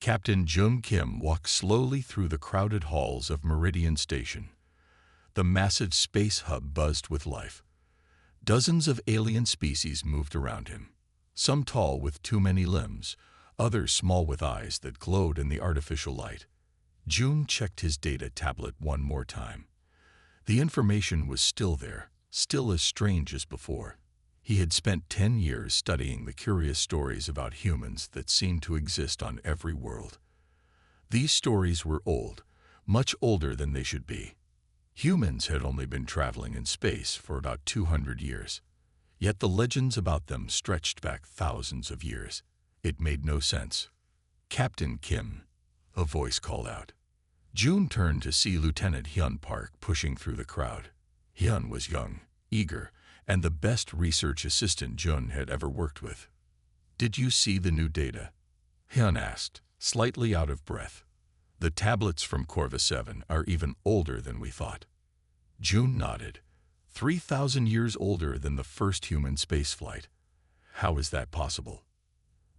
Captain Jun Kim walked slowly through the crowded halls of Meridian Station. The massive space hub buzzed with life. Dozens of alien species moved around him, some tall with too many limbs, others small with eyes that glowed in the artificial light. Jun checked his data tablet one more time. The information was still there, still as strange as before. He had spent 10 years studying the curious stories about humans that seemed to exist on every world. These stories were old, much older than they should be. Humans had only been traveling in space for about 200 years. Yet the legends about them stretched back thousands of years. It made no sense. "Captain Kim," a voice called out. Jun turned to see Lieutenant Hyun Park pushing through the crowd. Hyun was young, eager, and the best research assistant Jun had ever worked with. "Did you see the new data?" Hyun asked, slightly out of breath. "The tablets from Corva 7 are even older than we thought." Jun nodded. 3,000 years older than the first human spaceflight. How is that possible?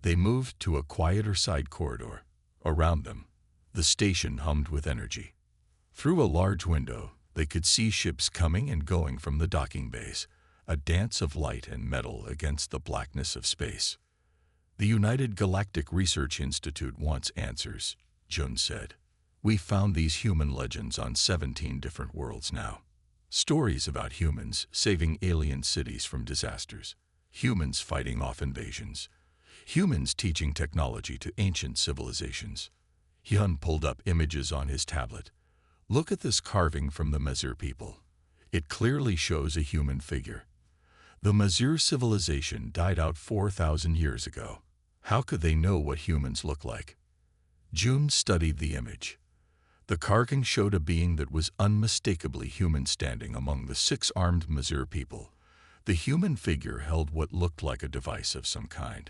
They moved to a quieter side corridor. Around them, the station hummed with energy. Through a large window, they could see ships coming and going from the docking bays, a dance of light and metal against the blackness of space. "The United Galactic Research Institute wants answers," Jun said. "We found these human legends on 17 different worlds now. Stories about humans saving alien cities from disasters, humans fighting off invasions, humans teaching technology to ancient civilizations." Hyun pulled up images on his tablet. "Look at this carving from the Mazur people. It clearly shows a human figure. The Mazur civilization died out 4,000 years ago. How could they know what humans look like?" Jun studied the image. The carving showed a being that was unmistakably human standing among the 6-armed Mazur people. The human figure held what looked like a device of some kind.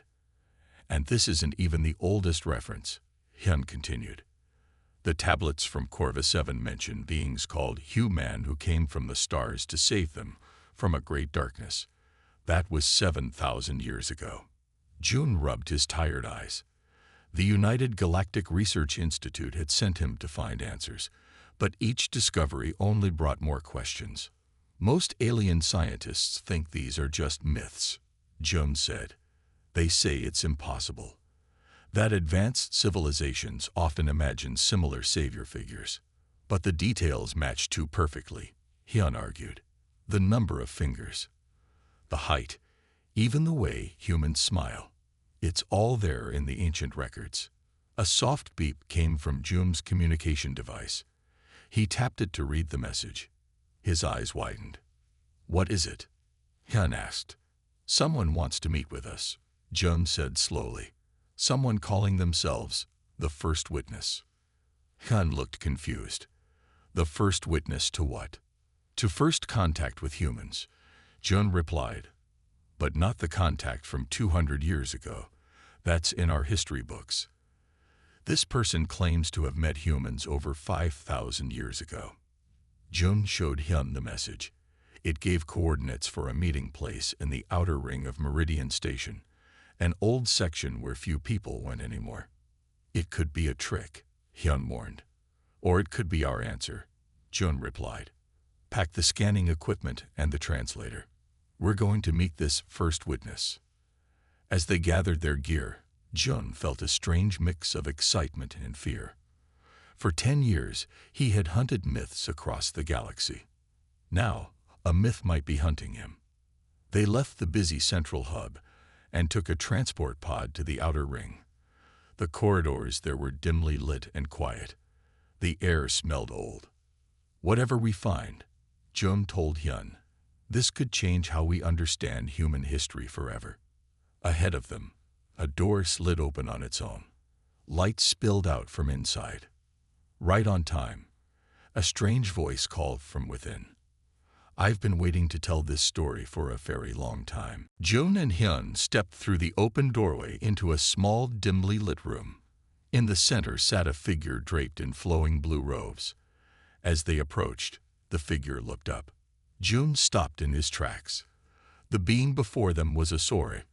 "And this isn't even the oldest reference," Hyun continued. "The tablets from Corva 7 mention beings called Human who came from the stars to save them from a great darkness. That was 7,000 years ago." Jun rubbed his tired eyes. The United Galactic Research Institute had sent him to find answers, but each discovery only brought more questions. "Most alien scientists think these are just myths," Jun said. "They say it's impossible. That advanced civilizations often imagine similar savior figures. But the details match too perfectly," Hyun argued. "The number of fingers, the height, even the way humans smile. It's all there in the ancient records." A soft beep came from Jun's communication device. He tapped it to read the message. His eyes widened. "What is it?" Hyun asked. "Someone wants to meet with us," Jun said slowly. "Someone calling themselves the First Witness." Hyun looked confused. "The First Witness to what?" "To first contact with humans," Jun replied. "But not the contact from 200 years ago. That's in our history books. This person claims to have met humans over 5,000 years ago." Jun showed Hyun the message. It gave coordinates for a meeting place in the outer ring of Meridian Station, an old section where few people went anymore. "It could be a trick," Hyun warned. "Or it could be our answer," Jun replied. "Pack the scanning equipment and the translator. We're going to meet this First Witness." As they gathered their gear, Jun felt a strange mix of excitement and fear. For 10 years, he had hunted myths across the galaxy. Now, a myth might be hunting him. They left the busy central hub and took a transport pod to the outer ring. The corridors there were dimly lit and quiet. The air smelled old. "Whatever we find," Jun told Hyun, "this could change how we understand human history forever." Ahead of them, a door slid open on its own. Light spilled out from inside. Right on time, a strange voice called from within. "I've been waiting to tell this story for a very long time." Jun and Hyun stepped through the open doorway into a small, dimly lit room. In the center sat a figure draped in flowing blue robes. As they approached, the figure looked up. Jun stopped in his tracks. The being before them was a Sauri,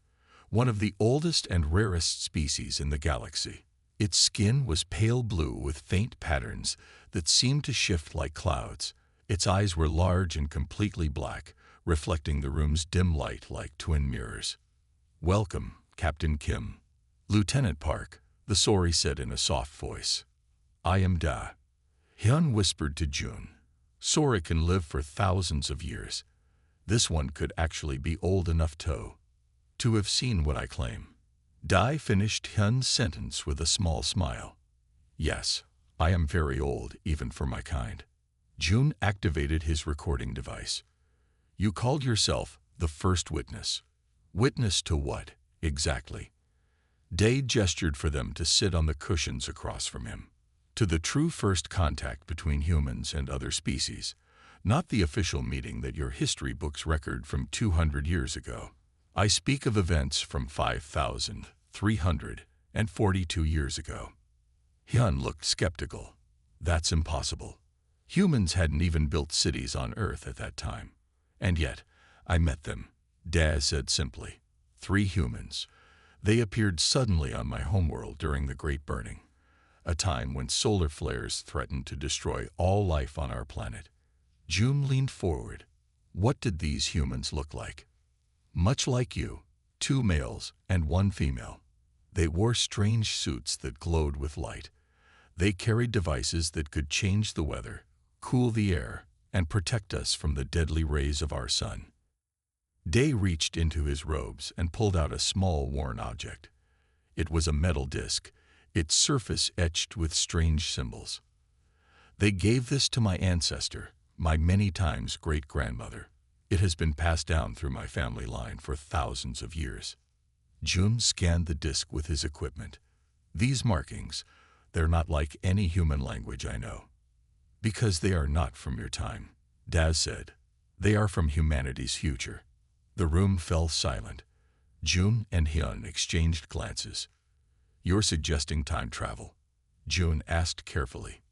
one of the oldest and rarest species in the galaxy. Its skin was pale blue with faint patterns that seemed to shift like clouds. Its eyes were large and completely black, reflecting the room's dim light like twin mirrors. "Welcome, Captain Kim." "Lieutenant Park," the Sori said in a soft voice. "I am Da." Hyun whispered to June. "Sori can live for thousands of years. This one could actually be old enough to have seen what I claim." Dai finished Hyun's sentence with a small smile. "Yes, I am very old, even for my kind." June activated his recording device. "You called yourself the first witness. Witness to what, exactly?" Day gestured for them to sit on the cushions across from him. "To the true first contact between humans and other species, not the official meeting that your history books record from 200 years ago. I speak of events from 5,342 years ago." Hyun looked skeptical. "That's impossible. Humans hadn't even built cities on Earth at that time. And yet, I met them," Daz said simply. "3 humans. They appeared suddenly on my homeworld during the Great Burning, a time when solar flares threatened to destroy all life on our planet." June leaned forward. "What did these humans look like?" "Much like you, 2 males and 1 female. They wore strange suits that glowed with light. They carried devices that could change the weather, cool the air, and protect us from the deadly rays of our sun." Day reached into his robes and pulled out a small worn object. It was a metal disc, its surface etched with strange symbols. "They gave this to my ancestor, my many times great-grandmother. It has been passed down through my family line for thousands of years." Jun scanned the disc with his equipment. "These markings, they're not like any human language I know." "Because they are not from your time," Daz said. "They are from humanity's future." The room fell silent. Jun and Hyun exchanged glances. "You're suggesting time travel?" Jun asked carefully.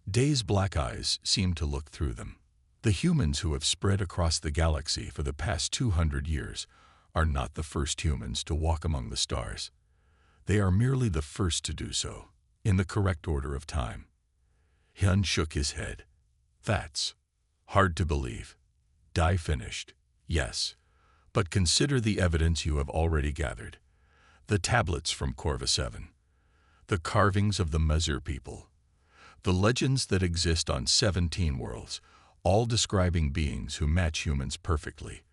Day's black eyes seemed to look through them. "The humans who have spread across the galaxy for the past 200 years are not the first humans to walk among the stars. They are merely the first to do so, in the correct order of time." Hyun shook his head. "That's hard to believe." Dai finished. "Yes, but consider the evidence you have already gathered. The tablets from Corva 7, the carvings of the Mezur people, the legends that exist on 17 worlds, all describing beings who match humans perfectly,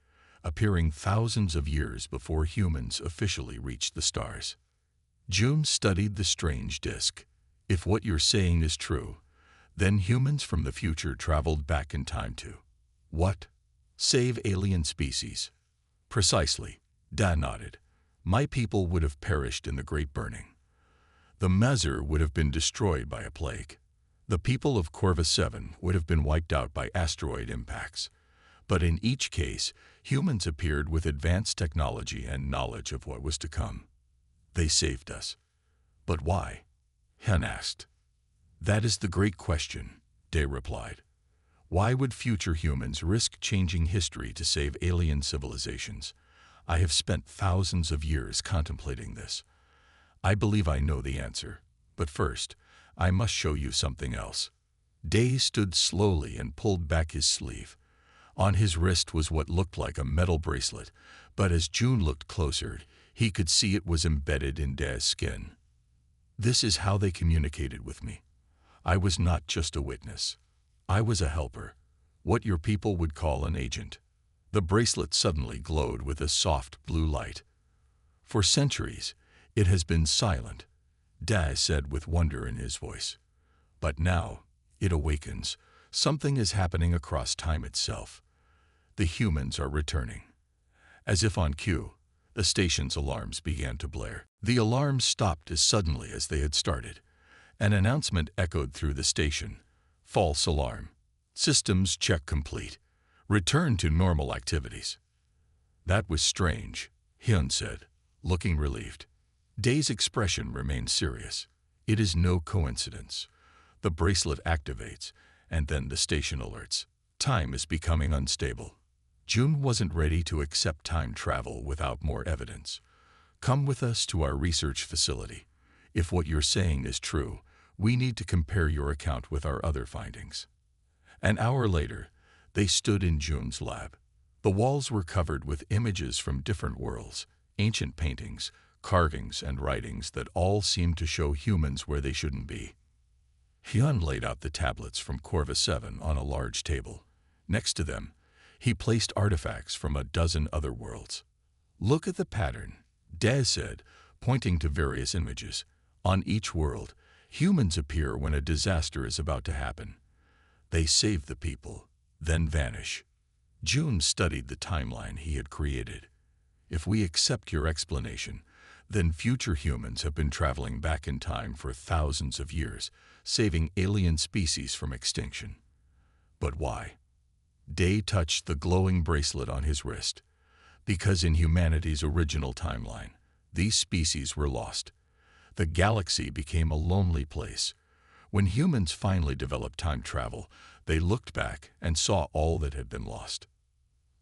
appearing thousands of years before humans officially reached the stars." June studied the strange disk. "If what you're saying is true, then humans from the future traveled back in time to what? Save alien species." "Precisely," Da nodded. "My people would have perished in the Great Burning. The Mezur would have been destroyed by a plague. The people of Corva 7 would have been wiped out by asteroid impacts. But in each case, humans appeared with advanced technology and knowledge of what was to come. They saved us." "But why?" Hyun asked. "That is the great question," Day replied. "Why would future humans risk changing history to save alien civilizations? I have spent thousands of years contemplating this. I believe I know the answer, but first, I must show you something else." Day stood slowly and pulled back his sleeve. On his wrist was what looked like a metal bracelet, but as June looked closer, he could see it was embedded in Day's skin. "This is how they communicated with me. I was not just a witness. I was a helper, what your people would call an agent." The bracelet suddenly glowed with a soft blue light. "For centuries, it has been silent," Daz said with wonder in his voice. "But now, it awakens. Something is happening across time itself. The humans are returning." As if on cue, the station's alarms began to blare. The alarms stopped as suddenly as they had started. An announcement echoed through the station. "False alarm. Systems check complete. Return to normal activities." "That was strange," Hyun said, looking relieved. Day's expression remained serious. "It is no coincidence. The bracelet activates, and then the station alerts. Time is becoming unstable." June wasn't ready to accept time travel without more evidence. "Come with us to our research facility. If what you're saying is true, we need to compare your account with our other findings. An hour later, they stood in Jun's lab. The walls were covered with images from different worlds, ancient paintings, carvings, and writings that all seemed to show humans where they shouldn't be. Hyun laid out the tablets from Corva 7 on a large table. Next to them, he placed artifacts from a dozen other worlds. "Look at the pattern," Dae said, pointing to various images. "On each world, humans appear when a disaster is about to happen. They save the people, then vanish." Jun studied the timeline he had created. "If we accept your explanation, then future humans have been traveling back in time for thousands of years, saving alien species from extinction. But why?" Dae touched the glowing bracelet on his wrist. "Because in humanity's original timeline, these species were lost. The galaxy became a lonely place. When humans finally developed time travel, they looked back and saw all that had been lost.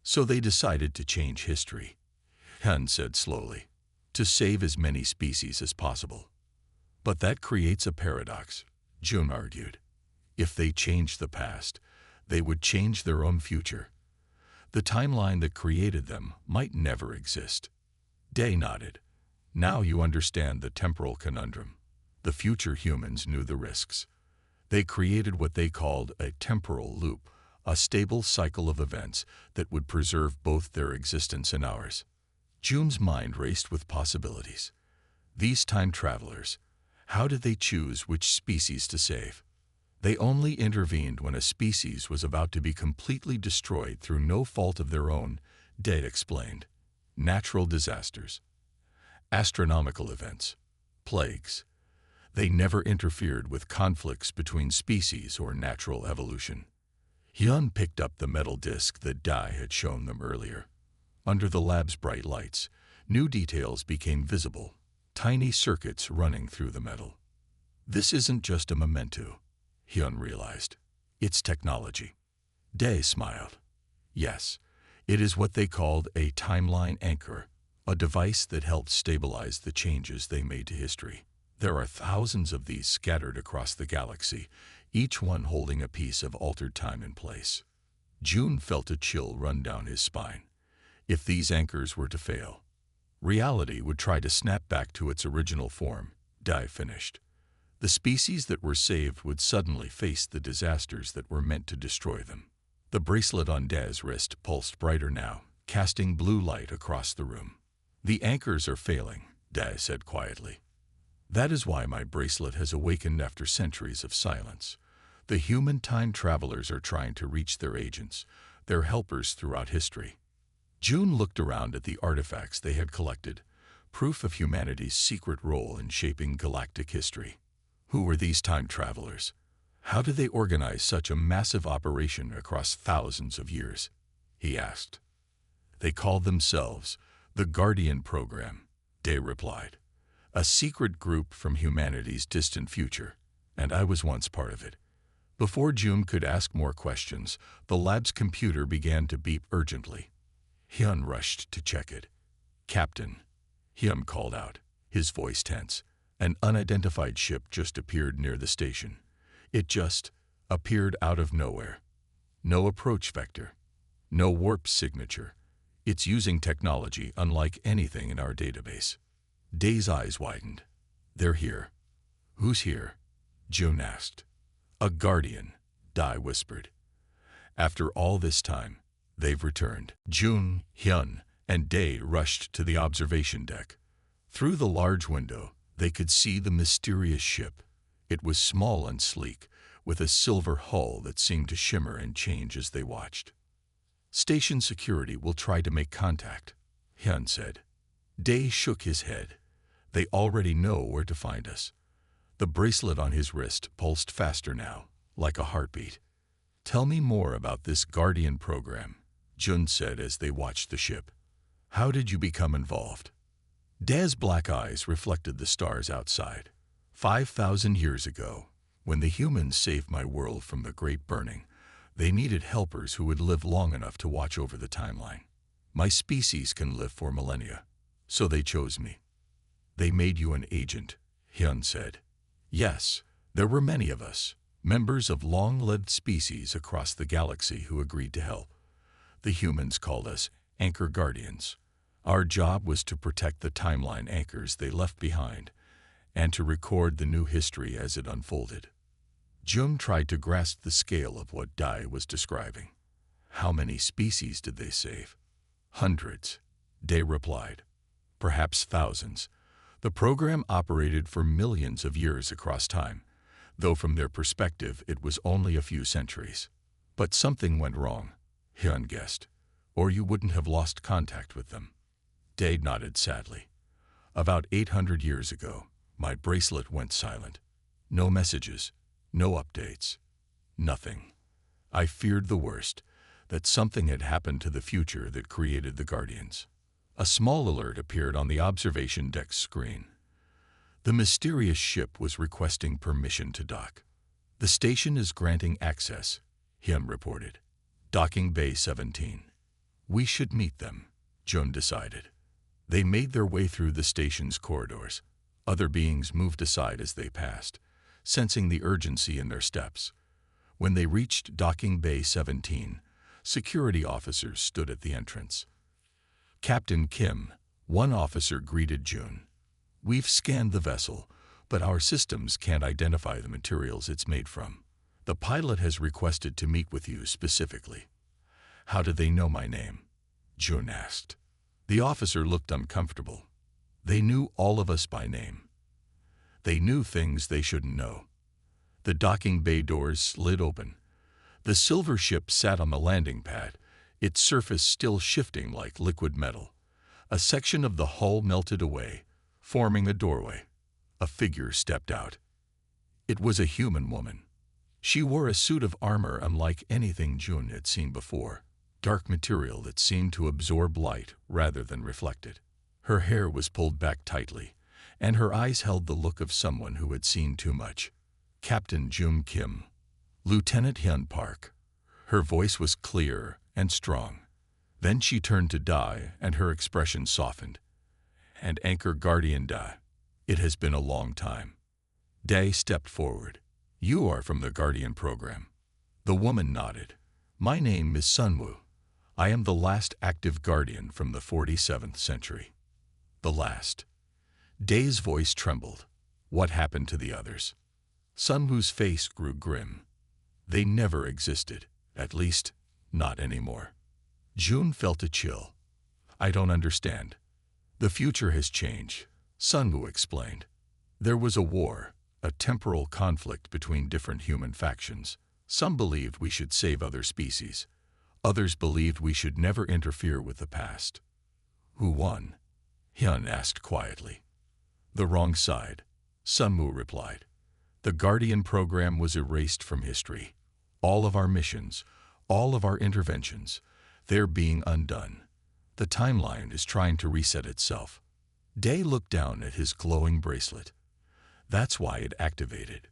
So they decided to change history," Hyun said slowly, "to save as many species as possible." "But that creates a paradox," Jun argued. "If they change the past, they would change their own future. The timeline that created them might never exist." Dae nodded. "Now you understand the temporal conundrum. The future humans knew the risks. They created what they called a temporal loop, a stable cycle of events that would preserve both their existence and ours." Jun's mind raced with possibilities. These time travelers, how did they choose which species to save? They only intervened when a species was about to be completely destroyed through no fault of their own, Dae explained. Natural disasters, astronomical events, plagues. They never interfered with conflicts between species or natural evolution. Hyun picked up the metal disc that Dae had shown them earlier. Under the lab's bright lights, new details became visible, tiny circuits running through the metal. "This isn't just a memento," Hyun realized. "It's technology." Dae smiled. "Yes, it is what they called a timeline anchor, a device that helped stabilize the changes they made to history. There are thousands of these scattered across the galaxy, each one holding a piece of altered time in place." Jun felt a chill run down his spine. If these anchors were to fail, reality would try to snap back to its original form, Dae finished. The species that were saved would suddenly face the disasters that were meant to destroy them. The bracelet on Dae's wrist pulsed brighter now, casting blue light across the room. "The anchors are failing," Dae said quietly. "That is why my bracelet has awakened after centuries of silence. The human time travelers are trying to reach their agents, their helpers throughout history." Jun looked around at the artifacts they had collected, proof of humanity's secret role in shaping galactic history. Who were these time travelers? How did they organize such a massive operation across thousands of years? He asked. "They called themselves the Guardian Program," Dae replied. "A secret group from humanity's distant future, and I was once part of it." Before Jun could ask more questions, the lab's computer began to beep urgently. Hyun rushed to check it. "Captain," Hyun called out, his voice tense. "An unidentified ship just appeared near the station. It just appeared out of nowhere. No approach vector, no warp signature. It's using technology unlike anything in our database." Dae's eyes widened. "They're here." "Who's here?" Jun asked. "A guardian," Dae whispered. "After all this time, they've returned." Jun, Hyun, and Dae rushed to the observation deck. Through the large window, they could see the mysterious ship. It was small and sleek, with a silver hull that seemed to shimmer and change as they watched. "Station security will try to make contact," Hyun said. Dae shook his head. "They already know where to find us." The bracelet on his wrist pulsed faster now, like a heartbeat. "Tell me more about this Guardian program," Jun said as they watched the ship. "How did you become involved?" Dae's black eyes reflected the stars outside. 5,000 years ago, when the humans saved my world from the Great Burning, they needed helpers who would live long enough to watch over the timeline. My species can live for millennia, so they chose me." "They made you an agent," Hyun said. Yes, there were many of us, members of long-lived species across the galaxy who agreed to help. The humans called us Anchor Guardians. Our job was to protect the timeline anchors they left behind and to record the new history as it unfolded. Jung tried to grasp the scale of what Dai was describing. How many species did they save? Hundreds, Dai replied. Perhaps thousands. The program operated for millions of years across time, though from their perspective it was only a few centuries. But something went wrong, Hyun guessed, or you wouldn't have lost contact with them. Dai nodded sadly. About 800 years ago, my bracelet went silent. No messages, no updates, nothing. I feared the worst, that something had happened to the future that created the Guardians. A small alert appeared on the observation deck screen. The mysterious ship was requesting permission to dock. The station is granting access, Hyun reported. Docking Bay 17. We should meet them, Jun decided. They made their way through the station's corridors. Other beings moved aside as they passed, sensing the urgency in their steps. When they reached Docking Bay 17, security officers stood at the entrance. Captain Kim, one officer, greeted Jun. We've scanned the vessel, but our systems can't identify the materials it's made from. The pilot has requested to meet with you specifically. How do they know my name? Jun asked. The officer looked uncomfortable. They knew all of us by name. They knew things they shouldn't know. The docking bay doors slid open. The silver ship sat on the landing pad, its surface still shifting like liquid metal. A section of the hull melted away, forming a doorway. A figure stepped out. It was a human woman. She wore a suit of armor unlike anything Jun had seen before, dark material that seemed to absorb light rather than reflect it. Her hair was pulled back tightly, and her eyes held the look of someone who had seen too much. Captain Jung Kim. Lieutenant Hyun Park. Her voice was clear and strong. Then she turned to Dai, and her expression softened. And Anchor Guardian Dai. It has been a long time. Dai stepped forward. You are from the Guardian program. The woman nodded. My name is Sunwoo. I am the last active Guardian from the 47th century. The last. Dai's voice trembled. What happened to the others? Sunwoo's face grew grim. They never existed, at least, not anymore. Jun felt a chill. I don't understand. The future has changed, Sunwoo explained. There was a war, a temporal conflict between different human factions. Some believed we should save other species. Others believed we should never interfere with the past. Who won? Hyun asked quietly. The wrong side, Sunwoo replied. The Guardian program was erased from history. All of our missions, all of our interventions, they're being undone. The timeline is trying to reset itself. Dai looked down at his glowing bracelet. That's why it activated.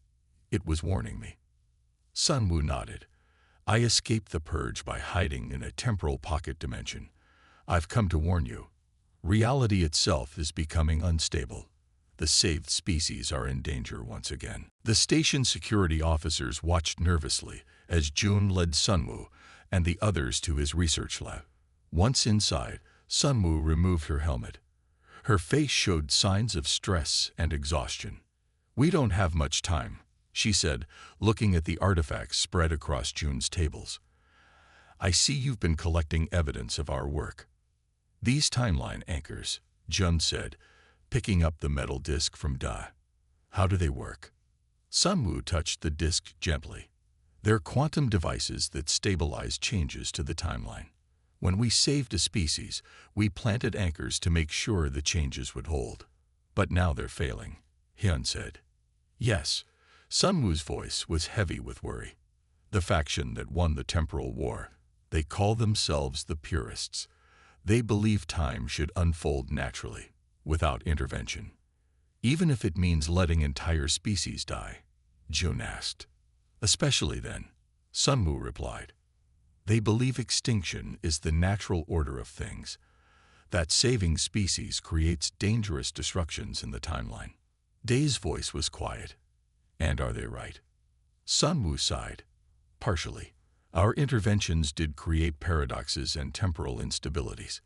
It was warning me. Sunwoo nodded. I escaped the purge by hiding in a temporal pocket dimension. I've come to warn you. Reality itself is becoming unstable. The saved species are in danger once again. The station security officers watched nervously as Jun led Sunwoo and the others to his research lab. Once inside, Sunwoo removed her helmet. Her face showed signs of stress and exhaustion. We don't have much time, she said, looking at the artifacts spread across Jun's tables. I see you've been collecting evidence of our work. These timeline anchors, Jun said, picking up the metal disc from Dai. How do they work? Sunwoo touched the disc gently. They're quantum devices that stabilize changes to the timeline. When we saved a species, we planted anchors to make sure the changes would hold. But now they're failing, Hyun said. Yes, Sunwoo's voice was heavy with worry. The faction that won the temporal war, they call themselves the Purists. They believe time should unfold naturally, without intervention. Even if it means letting entire species die, Jun asked. Especially then, Sunwoo replied. They believe extinction is the natural order of things, that saving species creates dangerous disruptions in the timeline. Day's voice was quiet. And are they right? Sun Wu sighed. Partially. Our interventions did create paradoxes and temporal instabilities,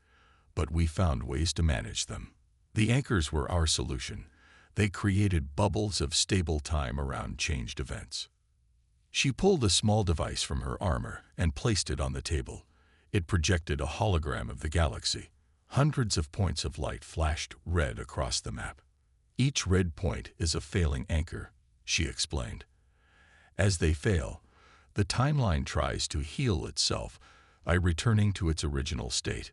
but we found ways to manage them. The anchors were our solution. They created bubbles of stable time around changed events. She pulled a small device from her armor and placed it on the table. It projected a hologram of the galaxy. Hundreds of points of light flashed red across the map. Each red point is a failing anchor, she explained. As they fail, the timeline tries to heal itself by returning to its original state.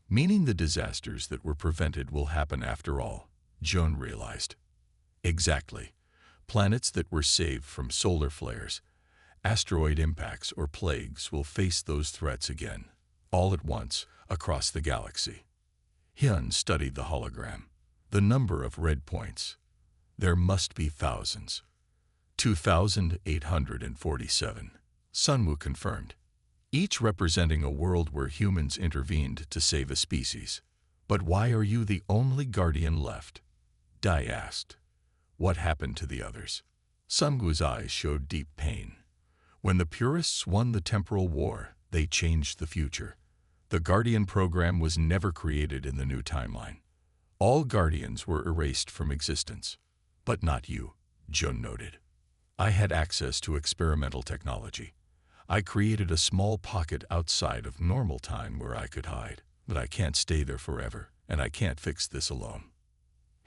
Meaning the disasters that were prevented will happen after all, Joan realized. Exactly. Planets that were saved from solar flares, asteroid impacts, or plagues will face those threats again, all at once, across the galaxy. Hyun studied the hologram. The number of red points. There must be thousands. 2,847. Sun Wu confirmed. Each representing a world where humans intervened to save a species. But why are you the only guardian left? Dai asked. What happened to the others? Sun Wu's eyes showed deep pain. When the purists won the temporal war, they changed the future. The Guardian program was never created in the new timeline. All Guardians were erased from existence. But not you, Joan noted. I had access to experimental technology. I created a small pocket outside of normal time where I could hide. But I can't stay there forever, and I can't fix this alone.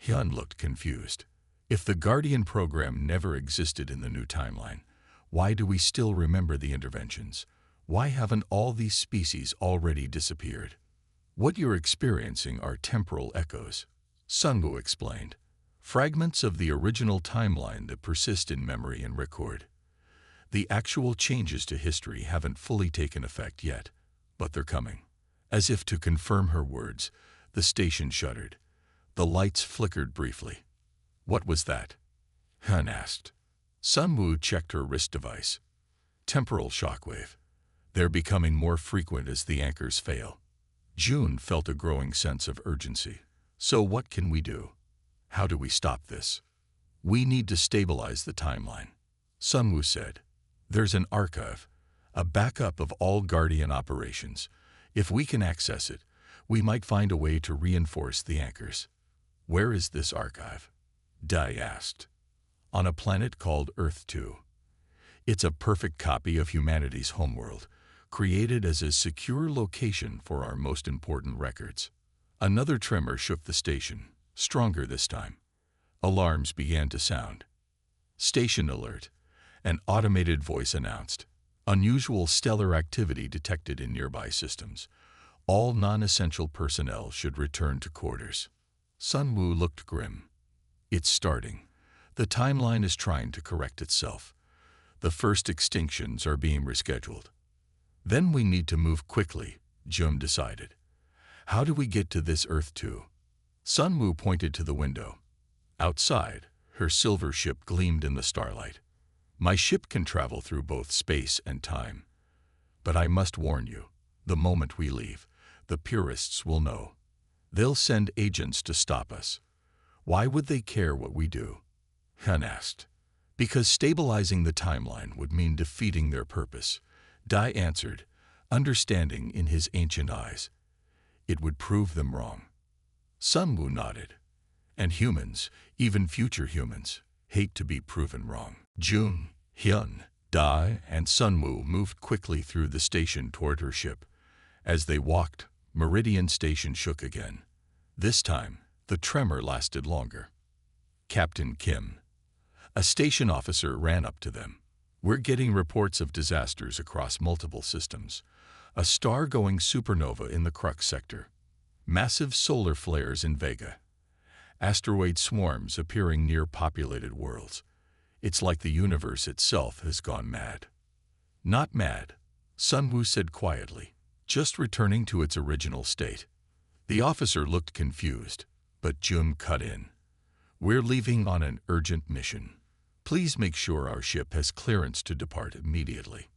Hyun looked confused. If the Guardian program never existed in the new timeline, why do we still remember the interventions? Why haven't all these species already disappeared? What you're experiencing are temporal echoes, Sun Wu explained. Fragments of the original timeline that persist in memory and record. The actual changes to history haven't fully taken effect yet, but they're coming. As if to confirm her words, the station shuddered. The lights flickered briefly. What was that? Hyun asked. Sun Wu checked her wrist device. Temporal shockwave. They're becoming more frequent as the anchors fail. June felt a growing sense of urgency. So what can we do? How do we stop this? We need to stabilize the timeline. Sun Wu said. There's an archive, a backup of all Guardian operations. If we can access it, we might find a way to reinforce the anchors. Where is this archive? Dai asked. On a planet called Earth 2. It's a perfect copy of humanity's homeworld, created as a secure location for our most important records. Another tremor shook the station, stronger this time. Alarms began to sound. Station alert, an automated voice announced. Unusual stellar activity detected in nearby systems. All non-essential personnel should return to quarters. Sun Wu looked grim. It's starting. The timeline is trying to correct itself. The first extinctions are being rescheduled. Then we need to move quickly, Jun decided. How do we get to this Earth 2? Sun Wu pointed to the window. Outside, her silver ship gleamed in the starlight. My ship can travel through both space and time. But I must warn you, the moment we leave, the purists will know. They'll send agents to stop us. Why would they care what we do? Hyun asked. Because stabilizing the timeline would mean defeating their purpose, Dai answered, understanding in his ancient eyes. It would prove them wrong. Sun Wu nodded. And humans, even future humans, hate to be proven wrong. June, Hyun, Dai, and Sun Wu moved quickly through the station toward her ship. As they walked, Meridian Station shook again. This time, the tremor lasted longer. Captain Kim. A station officer ran up to them. We're getting reports of disasters across multiple systems. A star-going supernova in the Crux sector. Massive solar flares in Vega. Asteroid swarms appearing near populated worlds. It's like the universe itself has gone mad. Not mad, Sun Wu said quietly, just returning to its original state. The officer looked confused, but Jun cut in. We're leaving on an urgent mission. Please make sure our ship has clearance to depart immediately.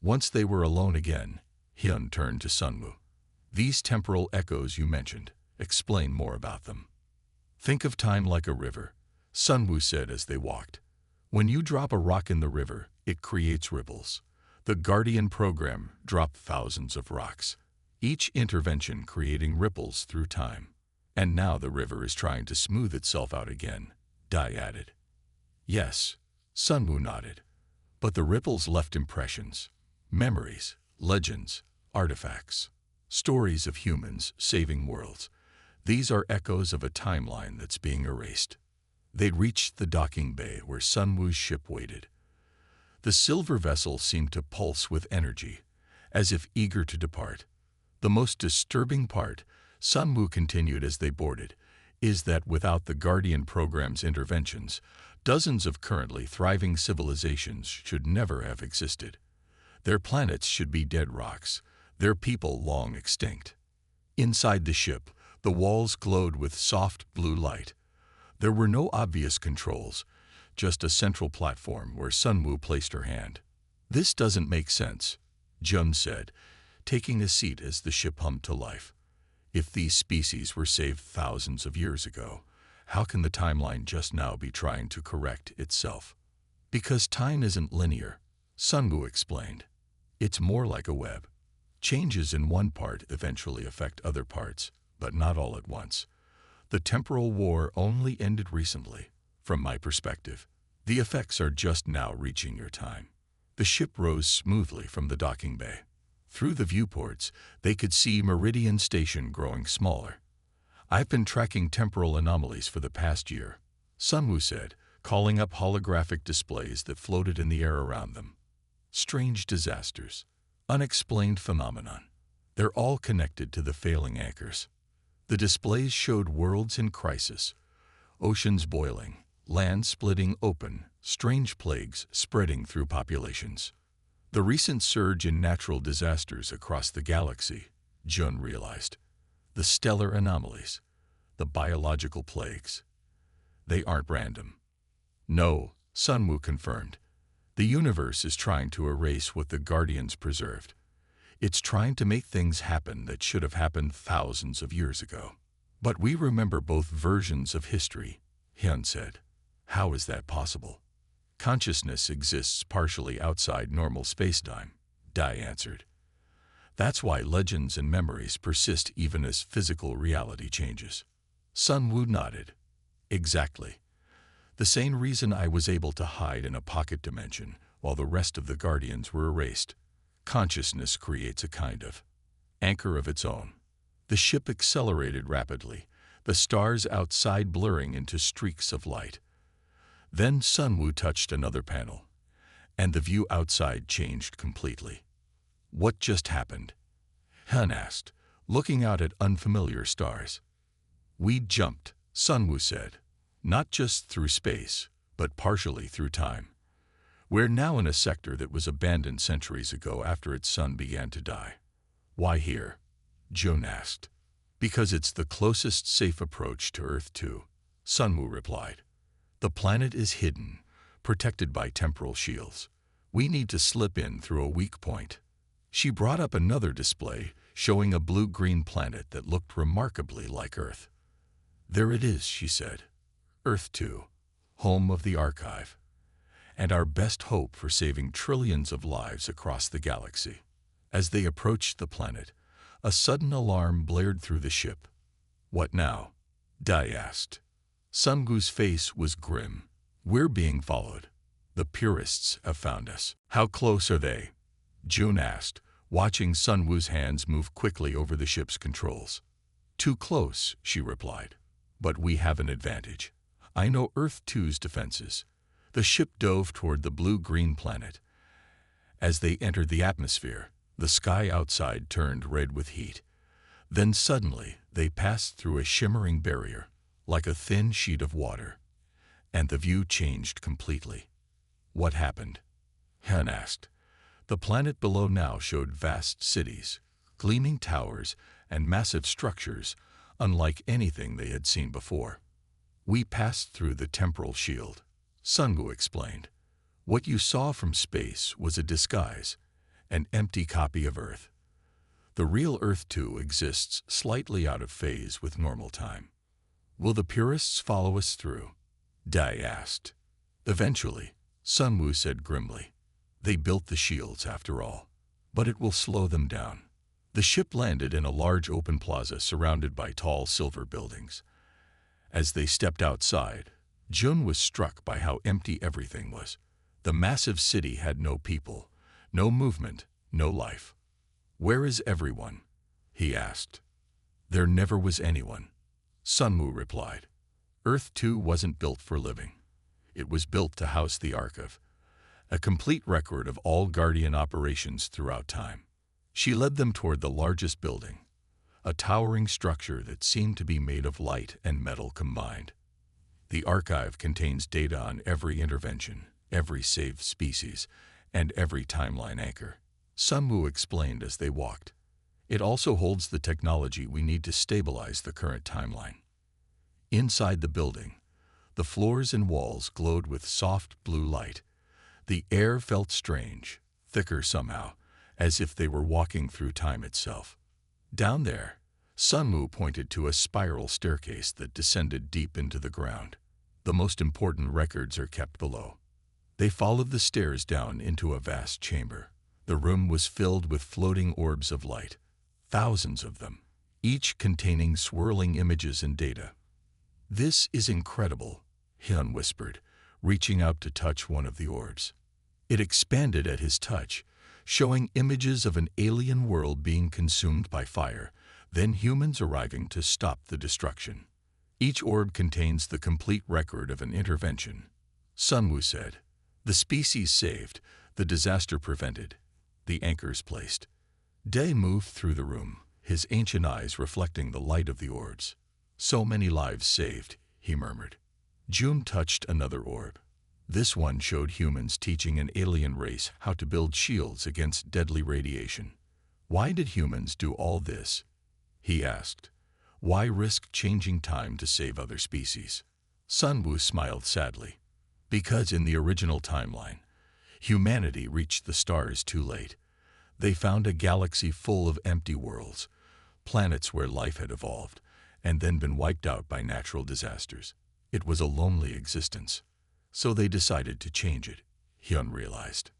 Once they were alone again, Hyun turned to Sun Wu. These temporal echoes you mentioned, explain more about them. Think of time like a river. Sunwoo said as they walked. When you drop a rock in the river, it creates ripples. The Guardian program dropped thousands of rocks, each intervention creating ripples through time. And now the river is trying to smooth itself out again, Dai added. Yes, Sunwoo nodded. But the ripples left impressions, memories, legends, artifacts, stories of humans saving worlds. These are echoes of a timeline that's being erased. They reached the docking bay where Sunwoo's ship waited. The silver vessel seemed to pulse with energy, as if eager to depart. The most disturbing part, Sunwoo continued as they boarded, is that without the Guardian program's interventions, dozens of currently thriving civilizations should never have existed. Their planets should be dead rocks, their people long extinct. Inside the ship, the walls glowed with soft blue light. There were no obvious controls, just a central platform where Sunwoo placed her hand. This doesn't make sense, Jun said, taking a seat as the ship hummed to life. If these species were saved thousands of years ago, how can the timeline just now be trying to correct itself? Because time isn't linear, Sunwoo explained. It's more like a web. Changes in one part eventually affect other parts, but not all at once. The temporal war only ended recently. From my perspective, the effects are just now reaching your time. The ship rose smoothly from the docking bay. Through the viewports, they could see Meridian Station growing smaller. I've been tracking temporal anomalies for the past year, Sunwoo said, calling up holographic displays that floated in the air around them. Strange disasters, unexplained phenomenon. They're all connected to the failing anchors. The displays showed worlds in crisis, oceans boiling, land splitting open, strange plagues spreading through populations. The recent surge in natural disasters across the galaxy, Jun realized. The stellar anomalies, the biological plagues. They aren't random. No, Sunwoo confirmed. The universe is trying to erase what the Guardians preserved. It's trying to make things happen that should have happened thousands of years ago. But we remember both versions of history, Hyun said. How is that possible? Consciousness exists partially outside normal spacetime, Dai answered. That's why legends and memories persist even as physical reality changes. Sunwoo nodded. Exactly. The same reason I was able to hide in a pocket dimension while the rest of the Guardians were erased. Consciousness creates a kind of anchor of its own. The ship accelerated rapidly, the stars outside blurring into streaks of light. Then Sunwoo touched another panel, and the view outside changed completely. What just happened? Hyun asked, looking out at unfamiliar stars. We jumped, Sunwoo said, not just through space, but partially through time. We're now in a sector that was abandoned centuries ago after its sun began to die. Why here? Jun asked. Because it's the closest safe approach to Earth 2, Sunwoo replied. The planet is hidden, protected by temporal shields. We need to slip in through a weak point. She brought up another display, showing a blue-green planet that looked remarkably like Earth. There it is, she said. Earth 2, home of the archive, and our best hope for saving trillions of lives across the galaxy. As they approached the planet, a sudden alarm blared through the ship. What now? Dai asked. Sunwoo's face was grim. We're being followed. The purists have found us. How close are they? Jun asked, watching Sunwoo's hands move quickly over the ship's controls. Too close, she replied. But we have an advantage. I know Earth 2's defenses. The ship dove toward the blue-green planet. As they entered the atmosphere, the sky outside turned red with heat. Then suddenly, they passed through a shimmering barrier, like a thin sheet of water, and the view changed completely. What happened? Hyun asked. The planet below now showed vast cities, gleaming towers, and massive structures, unlike anything they had seen before. We passed through the temporal shield, Sunwoo explained. What you saw from space was a disguise, an empty copy of Earth. The real Earth 2 exists slightly out of phase with normal time. Will the purists follow us through? Dai asked. Eventually, Sun Wu said grimly. They built the shields after all, but it will slow them down. The ship landed in a large open plaza surrounded by tall silver buildings. As they stepped outside, Jun was struck by how empty everything was. The massive city had no people, no movement, no life. Where is everyone? He asked. There never was anyone, Sun Wu replied. Earth too wasn't built for living. It was built to house the Archive, a complete record of all Guardian operations throughout time. She led them toward the largest building, a towering structure that seemed to be made of light and metal combined. The archive contains data on every intervention, every saved species, and every timeline anchor, Sun Wu explained as they walked. It also holds the technology we need to stabilize the current timeline. Inside the building, the floors and walls glowed with soft blue light. The air felt strange, thicker somehow, as if they were walking through time itself. Down there, Sun Wu pointed to a spiral staircase that descended deep into the ground. The most important records are kept below. They followed the stairs down into a vast chamber. The room was filled with floating orbs of light, thousands of them, each containing swirling images and data. This is incredible, Hyun whispered, reaching out to touch one of the orbs. It expanded at his touch, showing images of an alien world being consumed by fire, then humans arriving to stop the destruction. Each orb contains the complete record of an intervention, Sun Wu said. The species saved, the disaster prevented, the anchors placed. Day moved through the room, his ancient eyes reflecting the light of the orbs. So many lives saved, he murmured. Jun touched another orb. This one showed humans teaching an alien race how to build shields against deadly radiation. Why did humans do all this? He asked. Why risk changing time to save other species? Sun Wu smiled sadly. Because in the original timeline, humanity reached the stars too late. They found a galaxy full of empty worlds, planets where life had evolved, and then been wiped out by natural disasters. It was a lonely existence. So they decided to change it, Hyun realized.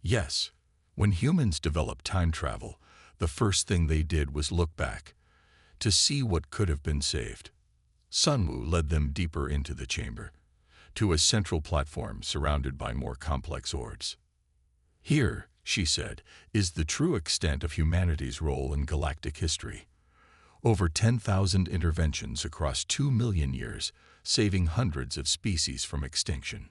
Yes, when humans developed time travel, the first thing they did was look back, to see what could have been saved. Sun Wu led them deeper into the chamber, to a central platform surrounded by more complex orbs. Here, she said, is the true extent of humanity's role in galactic history. Over 10,000 interventions across 2 million years, saving hundreds of species from extinction.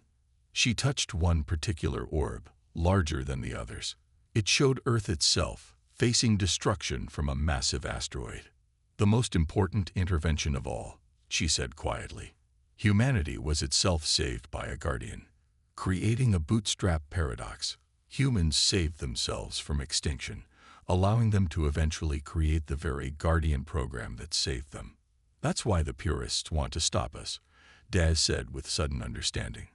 She touched one particular orb, larger than the others. It showed Earth itself, facing destruction from a massive asteroid. The most important intervention of all, she said quietly. Humanity was itself saved by a guardian. Creating a bootstrap paradox, humans saved themselves from extinction, allowing them to eventually create the very guardian program that saved them. That's why the purists want to stop us, Daz said with sudden understanding.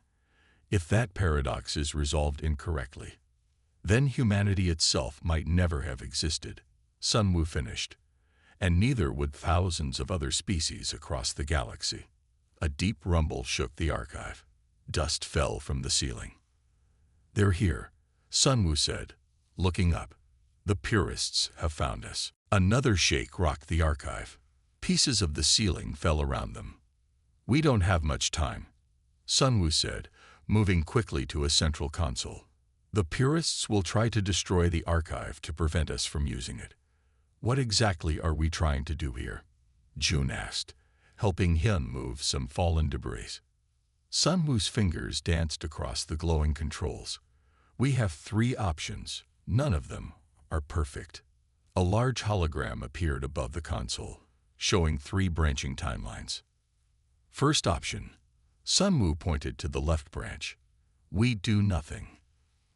If that paradox is resolved incorrectly, then humanity itself might never have existed, Sun Wu finished, and neither would thousands of other species across the galaxy. A deep rumble shook the archive. Dust fell from the ceiling. They're here, Sun Wu said, looking up. The purists have found us. Another shake rocked the archive. Pieces of the ceiling fell around them. We don't have much time, Sun Wu said, moving quickly to a central console. The purists will try to destroy the archive to prevent us from using it. What exactly are we trying to do here? Jun asked, helping Hyun move some fallen debris. Sun Wu's fingers danced across the glowing controls. We have 3 options. None of them are perfect. A large hologram appeared above the console, showing 3 branching timelines. First option. Sun Wu pointed to the left branch. We do nothing.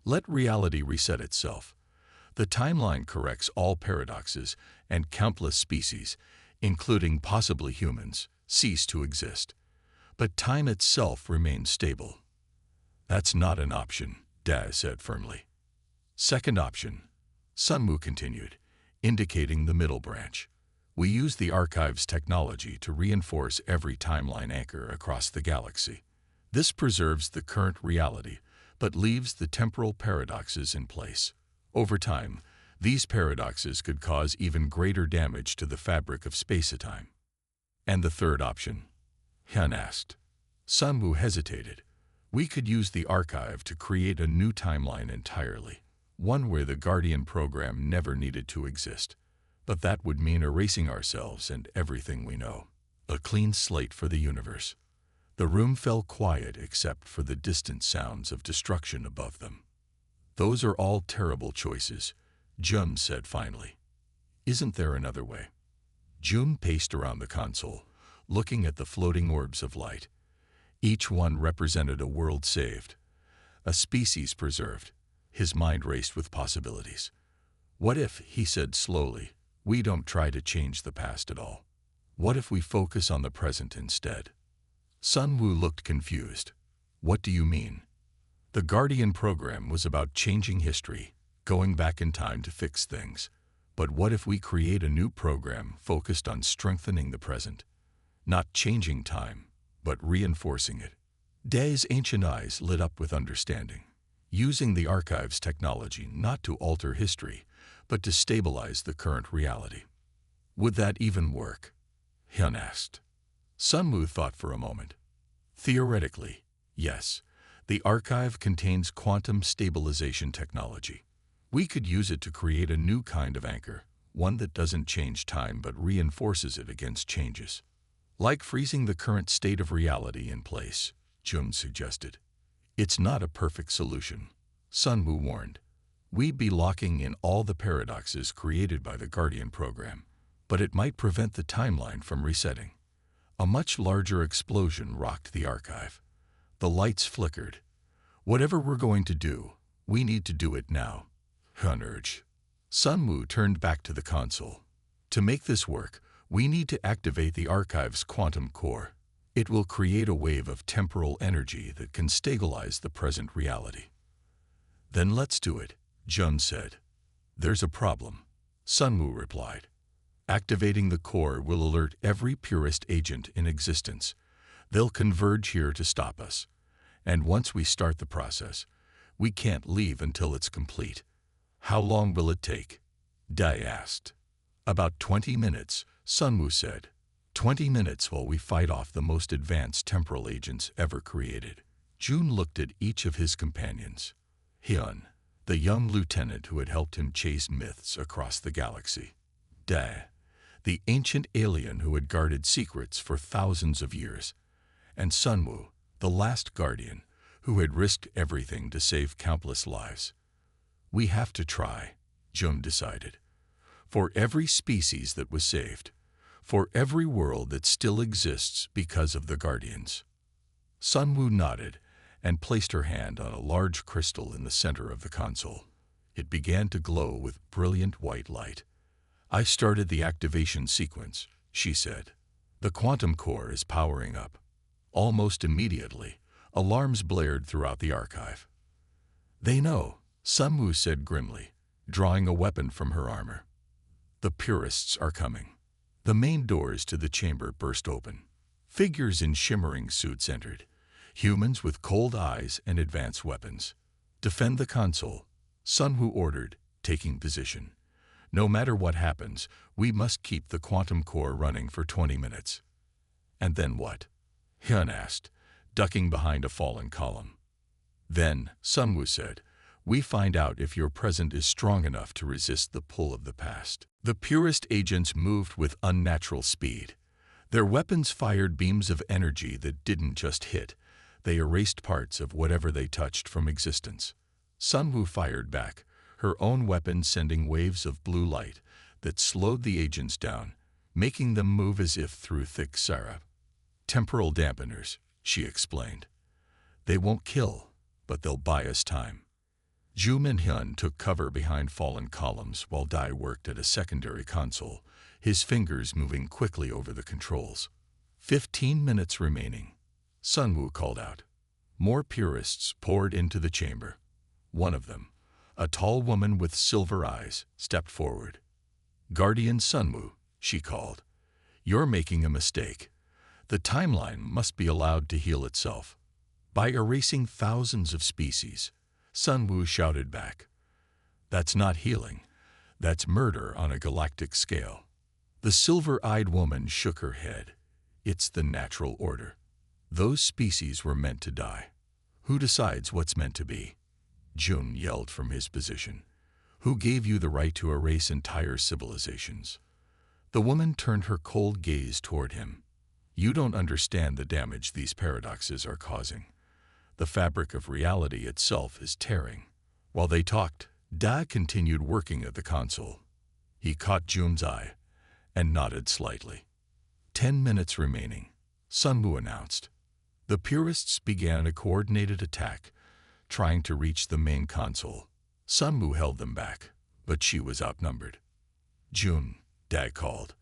Let reality reset itself. The timeline corrects all paradoxes, and countless species, including possibly humans, cease to exist. But time itself remains stable. That's not an option, Daz said firmly. Second option, Sun Wu continued, indicating the middle branch. We use the archive's technology to reinforce every timeline anchor across the galaxy. This preserves the current reality, but leaves the temporal paradoxes in place. Over time, these paradoxes could cause even greater damage to the fabric of space-time. And the third option? Hyun asked. Sunwoo hesitated. We could use the archive to create a new timeline entirely, one where the Guardian program never needed to exist. But that would mean erasing ourselves and everything we know. A clean slate for the universe. The room fell quiet except for the distant sounds of destruction above them. Those are all terrible choices, Jun said finally. Isn't there another way? Jun paced around the console, looking at the floating orbs of light. Each one represented a world saved, a species preserved. His mind raced with possibilities. What if, he said slowly, we don't try to change the past at all? What if we focus on the present instead? Sunwoo looked confused. What do you mean? The Guardian program was about changing history, going back in time to fix things. But what if we create a new program focused on strengthening the present? Not changing time, but reinforcing it. Dae's ancient eyes lit up with understanding. Using the archive's technology not to alter history, but to stabilize the current reality. Would that even work? Hyun asked. Sunwoo thought for a moment. Theoretically, yes. The archive contains quantum stabilization technology. We could use it to create a new kind of anchor, one that doesn't change time but reinforces it against changes. Like freezing the current state of reality in place, Jun suggested. It's not a perfect solution, Sunwoo warned. We'd be locking in all the paradoxes created by the Guardian program, but it might prevent the timeline from resetting. A much larger explosion rocked the archive. The lights flickered. Whatever we're going to do, we need to do it now, Hyun urged. Sunwoo turned back to the console. To make this work, we need to activate the archive's quantum core. It will create a wave of temporal energy that can stabilize the present reality. Then let's do it, Jun said. There's a problem, Sunwoo replied. Activating the core will alert every purist agent in existence. They'll converge here to stop us. And once we start the process, we can't leave until it's complete. How long will it take? Dae asked. About 20 minutes, Sunwoo said. 20 minutes while we fight off the most advanced temporal agents ever created. Jun looked at each of his companions. Hyun, the young lieutenant who had helped him chase myths across the galaxy. Dae, the ancient alien who had guarded secrets for thousands of years. And Sunwoo, the last guardian, who had risked everything to save countless lives. We have to try, Jun decided. For every species that was saved, for every world that still exists because of the Guardians. Sunwoo nodded and placed her hand on a large crystal in the center of the console. It began to glow with brilliant white light. I started the activation sequence, she said. The quantum core is powering up. Almost immediately, alarms blared throughout the archive. They know, Sunwoo said grimly, drawing a weapon from her armor. The purists are coming. The main doors to the chamber burst open. Figures in shimmering suits entered. Humans with cold eyes and advanced weapons. Defend the console, Sunwoo ordered, taking position. No matter what happens, we must keep the quantum core running for 20 minutes. And then what? Hyun asked, ducking behind a fallen column. Then, Sunwoo said, we find out if your present is strong enough to resist the pull of the past. The purist agents moved with unnatural speed. Their weapons fired beams of energy that didn't just hit. They erased parts of whatever they touched from existence. Sunwoo fired back, her own weapon sending waves of blue light that slowed the agents down, making them move as if through thick syrup. Temporal dampeners, she explained. They won't kill, but they'll buy us time. Jun and Hyun took cover behind fallen columns while Dae worked at a secondary console, his fingers moving quickly over the controls. 15 minutes remaining. Sunwoo called out. More purists poured into the chamber. One of them, a tall woman with silver eyes, stepped forward. Guardian Sunwoo, she called. You're making a mistake. The timeline must be allowed to heal itself. by erasing thousands of species. Sun Wu shouted back. That's not healing. That's murder on a galactic scale. The silver-eyed woman shook her head. It's the natural order. Those species were meant to die. Who decides what's meant to be? Jun yelled from his position. Who gave you the right to erase entire civilizations? The woman turned her cold gaze toward him. You don't understand the damage these paradoxes are causing. The fabric of reality itself is tearing. While they talked, Da continued working at the console. He caught Jun's eye and nodded slightly. 10 minutes remaining, Sun Wu announced. The purists began a coordinated attack, trying to reach the main console. Sun Wu held them back, but she was outnumbered. Jun, Da called.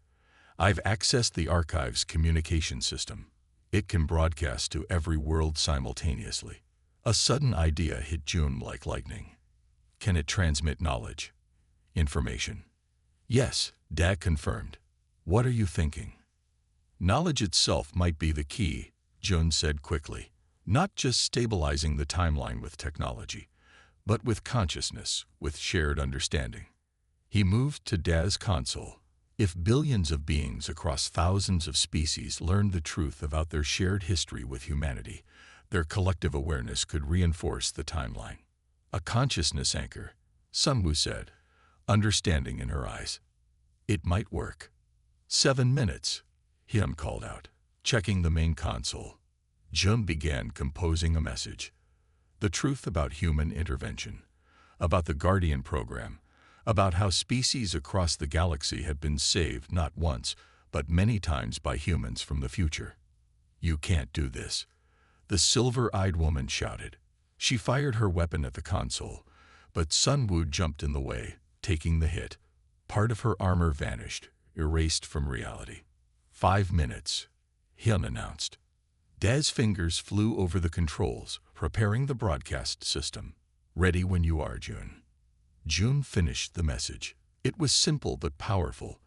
I've accessed the archive's communication system. It can broadcast to every world simultaneously. A sudden idea hit Jun like lightning. Can it transmit knowledge? Information? Yes, Da confirmed. What are you thinking? Knowledge itself might be the key, Jun said quickly. Not just stabilizing the timeline with technology, but with consciousness, with shared understanding. He moved to Da's console. If billions of beings across thousands of species learned the truth about their shared history with humanity, their collective awareness could reinforce the timeline. A consciousness anchor, Sun Wu said, understanding in her eyes. It might work. 7 minutes, Hyun called out, checking the main console. Jun began composing a message. The truth about human intervention, about the Guardian program, about how species across the galaxy had been saved not once, but many times by humans from the future. You can't do this, the silver-eyed woman shouted. She fired her weapon at the console, but Sun Wu jumped in the way, taking the hit. Part of her armor vanished, erased from reality. 5 minutes, Hyun announced. Da's fingers flew over the controls, preparing the broadcast system. Ready when you are, Jun. Jun finished the message. It was simple but powerful.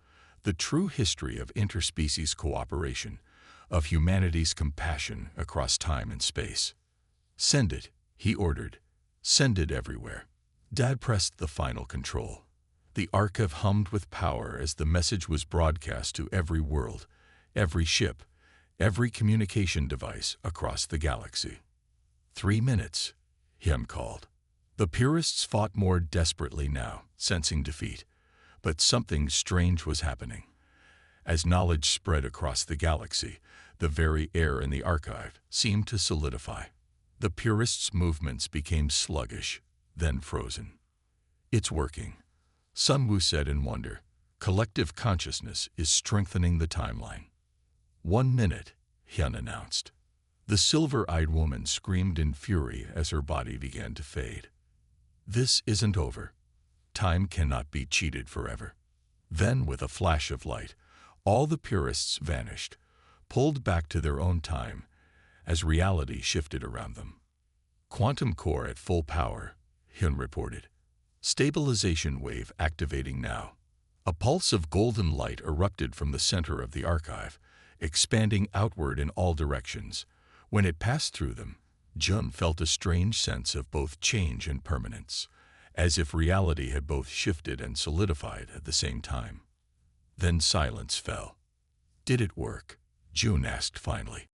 The true history of interspecies cooperation, of humanity's compassion across time and space. Send it, he ordered. Send it everywhere. Dad pressed the final control. The archive hummed with power as the message was broadcast to every world, every ship, every communication device across the galaxy. 3 minutes, Hyun called. The purists fought more desperately now, sensing defeat. But something strange was happening. As knowledge spread across the galaxy, the very air in the archive seemed to solidify. The purists' movements became sluggish, then frozen. It's working, Sun Wu said in wonder. Collective consciousness is strengthening the timeline. 1 minute, Hyun announced. The silver-eyed woman screamed in fury as her body began to fade. This isn't over. Time cannot be cheated forever. Then, with a flash of light, all the purists vanished, pulled back to their own time, as reality shifted around them. Quantum core at full power, Hyun reported. Stabilization wave activating now. A pulse of golden light erupted from the center of the archive, expanding outward in all directions. When it passed through them, Jun felt a strange sense of both change and permanence, as if reality had both shifted and solidified at the same time. Then silence fell. Did it work? Jun asked finally.